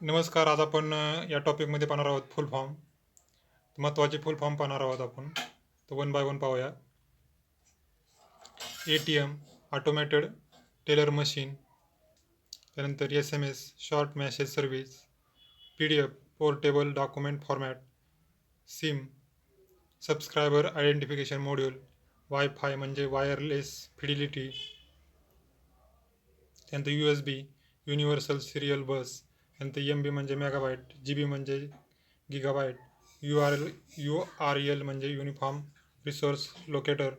नमस्कार. आज आपण या टॉपिकमध्ये पाहणार आहोत फुल फॉर्म. महत्त्वाचे फुल फॉर्म पाहणार आहोत आपण. तर वन बाय वन पाहूया. ATM ऑटोमॅटेड टेलर मशीन, त्यानंतर SMS short message service, PDF portable document format, SIM subscriber identification module, wifi म्हणजे वायरलेस फिडिलिटी, त्यानंतर USB युनिव्हर्सल सिरियल बस, त्यानंतर MB म्हणजे मेगाबाईट, GB म्हणजे गिगाबाईट, URL म्हणजे युनिफॉर्म रिसोर्स लोकेटर,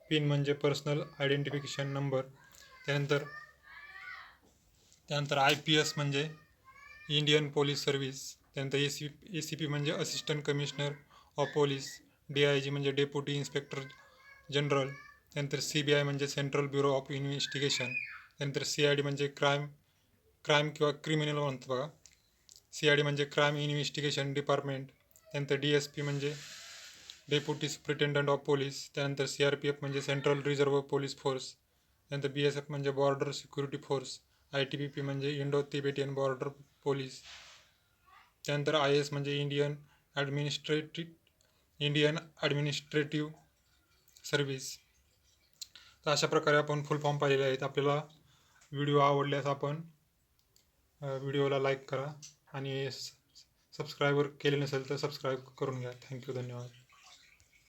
पिन म्हणजे personal identification number, त्यानंतर त्यानंतर IPS म्हणजे इंडियन पोलीस सर्व्हिस, त्यानंतर ACP म्हणजे assistant commissioner of police, DIG म्हणजे डेप्युटी इन्स्पेक्टर जनरल, त्यानंतर CBI म्हणजे सेंट्रल ब्युरो ऑफ इन्व्हेस्टिगेशन, त्यानंतर CID म्हणजे क्राईम किंवा क्रिमिनल म्हणतो बघा. CID म्हणजे क्राईम इन्व्हेस्टिगेशन डिपार्टमेंट, त्यानंतर DSP म्हणजे डेप्युटी सुप्रिटेंडंट ऑफ पोलीस, त्यानंतर CRPF म्हणजे सेंट्रल रिझर्व्ह पोलीस फोर्स, त्यानंतर BSF म्हणजे बॉर्डर सिक्युरिटी फोर्स, ITBP म्हणजे इंडो तिबेटियन बॉर्डर पोलीस, त्यानंतर IS म्हणजे इंडियन ॲडमिनिस्ट्रेटिव्ह सर्व्हिस. तर अशा प्रकारे आपण फुल फॉर्म पाहिलेले आहेत. आपल्याला व्हिडिओ आवडल्यास आपण व्हिडिओला लाईक करा आणि सबस्क्राईबर केले नसेल तर सबस्क्राईब करून घ्या. थँक्यू, धन्यवाद.